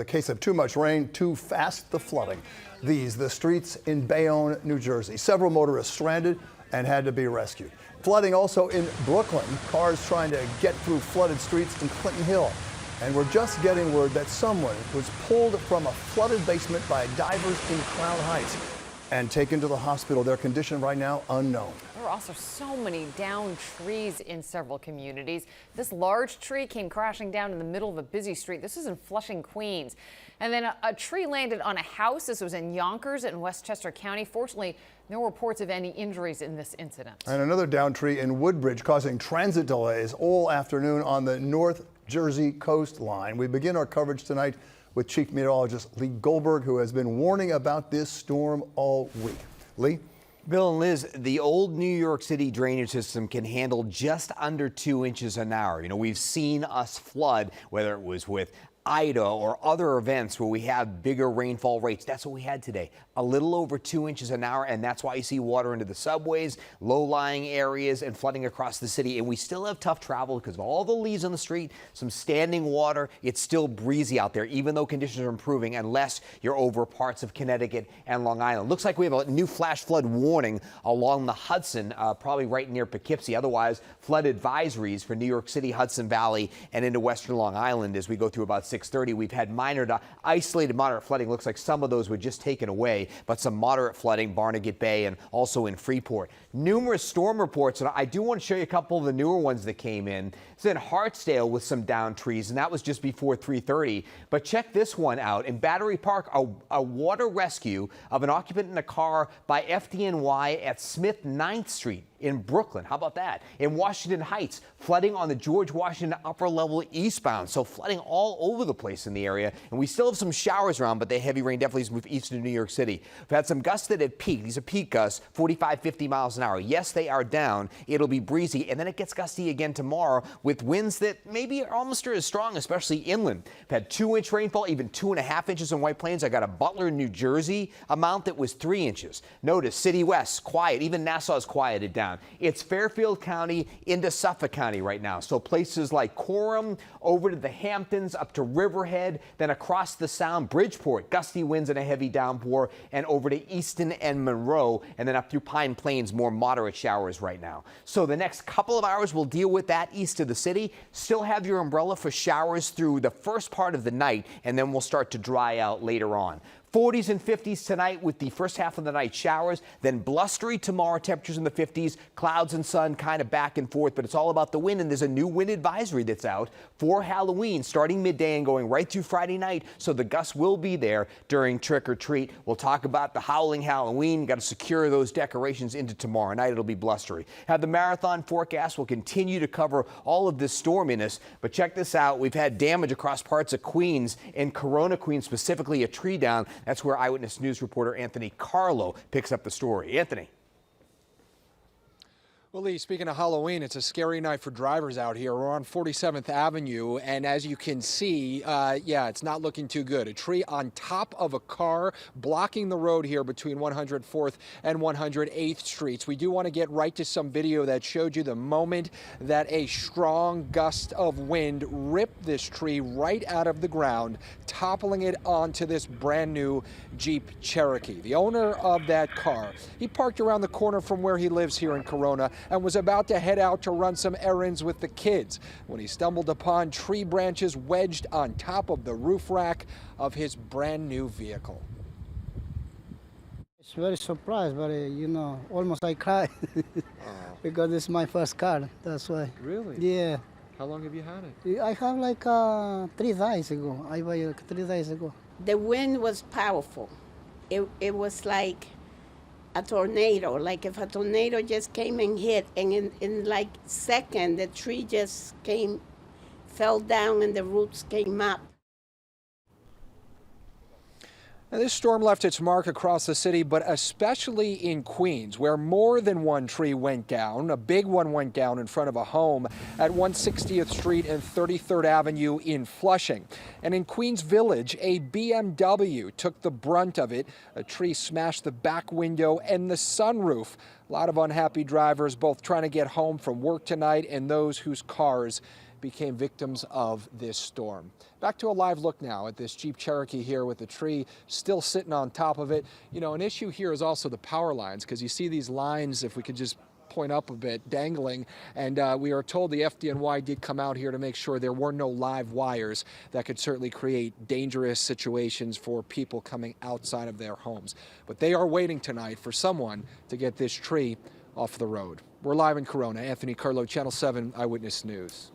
A case of too much rain, too fast, the flooding. The streets in Bayonne, New Jersey. Several motorists stranded and had to be rescued. Flooding also in Brooklyn. Cars trying to get through flooded streets in Clinton Hill. And we're just getting word that someone was pulled from a flooded basement by divers in Crown Heights and taken to the hospital. Their condition right now unknown. There are also so many downed trees in several communities. This large tree came crashing down in the middle of a busy street. This is in Flushing, Queens. And then a tree landed on a house. This was in Yonkers in Westchester County. Fortunately, no reports of any injuries in this incident. And another downed tree in Woodbridge causing transit delays all afternoon on the North Jersey coastline. We begin our coverage tonight with Chief Meteorologist Lee Goldberg, who has been warning about this storm all week. Lee? Bill and Liz, the old New York City drainage system can handle just under 2 inches an hour. You know, we've seen us flood, whether it was with Ida or other events where we have bigger rainfall rates. That's what we had today, a little over 2 inches an hour, and that's why you see water into the subways, low-lying areas, and flooding across the city. And we still have tough travel because of all the leaves on the street, some standing water. It's still breezy out there, even though conditions are improving, unless you're over parts of Connecticut and Long Island. Looks like we have a new flash flood warning along the Hudson, probably right near Poughkeepsie. Otherwise, flood advisories for New York City, Hudson Valley, and into western Long Island as we go through about 6:30. We've had minor to isolated moderate flooding. Looks like some of those were just taken away, but some moderate flooding, Barnegat Bay and also in Freeport. Numerous storm reports, and I do want to show you a couple of the newer ones that came in. It's in Hartsdale with some downed trees, and that was just before 3:30. But check this one out. In Battery Park, a water rescue of an occupant in a car by FDNY at Smith 9th Street in Brooklyn. How about that? In Washington Heights, flooding on the George Washington upper level eastbound. So flooding all over the place in the area. And we still have some showers around, but the heavy rain definitely has moved east into New York City. We've had some gusts that have peaked. These are peak gusts, 45, 50 miles an hour. Yes, they are down. It'll be breezy. And then it gets gusty again tomorrow with winds that maybe are almost as strong, especially inland. We've had 2-inch rainfall, even 2.5 inches in White Plains. I got a Butler, New Jersey amount that was 3 inches. Notice City West, quiet. Even Nassau's quieted down. It's Fairfield County into Suffolk County right now. So places like Coram, over to the Hamptons, up to Riverhead, then across the Sound, Bridgeport, gusty winds and a heavy downpour, and over to Easton and Monroe, and then up through Pine Plains, more moderate showers right now. So the next couple of hours we'll deal with that east of the city. Still have your umbrella for showers through the first part of the night, and then we'll start to dry out later on. 40s and 50s tonight with the first half of the night showers, then blustery tomorrow, temperatures in the 50s, clouds and sun kind of back and forth, but it's all about the wind, and there's a new wind advisory that's out for Halloween starting midday and going right through Friday night, so the gusts will be there during trick or treat. We'll talk about the howling Halloween. Got to secure those decorations into tomorrow night. It'll be blustery. Have the marathon forecast. Will continue to cover all of this storminess, but check this out. We've had damage across parts of Queens, in Corona, Queens, specifically a tree down. That's where Eyewitness News reporter Anthony Carlo picks up the story. Anthony. Well, Lee, speaking of Halloween, it's a scary night for drivers out here. We're on 47th Avenue, and as you can see, yeah, it's not looking too good. A tree on top of a car blocking the road here between 104th and 108th Streets. We do want to get right to some video that showed you the moment that a strong gust of wind ripped this tree right out of the ground, toppling it onto this brand new Jeep Cherokee. The owner of that car, he parked around the corner from where he lives here in Corona and was about to head out to run some errands with the kids when he stumbled upon tree branches wedged on top of the roof rack of his brand new vehicle. It's very surprised, but you know, almost I cried because it's my first car. That's why. Really? Yeah. How long have you had it? I have like 3 days ago. I bought it 3 days ago. The wind was powerful. It was like a tornado, like if a tornado just came and hit, and in like second, the tree just fell down and the roots came up. Now, this storm left its mark across the city, but especially in Queens, where more than one tree went down. A big one went down in front of a home at 160th Street and 33rd Avenue in Flushing. And in Queens Village, a BMW took the brunt of it. A tree smashed the back window and the sunroof. A lot of unhappy drivers, both trying to get home from work tonight and those whose cars became victims of this storm. Back to a live look now at this Jeep Cherokee here with the tree still sitting on top of it. You know, an issue here is also the power lines, because you see these lines, if we could just point up a bit, dangling, and we are told the FDNY did come out here to make sure there were no live wires that could certainly create dangerous situations for people coming outside of their homes. But they are waiting tonight for someone to get this tree off the road. We're live in Corona. Anthony, Carlo, Channel 7 Eyewitness News.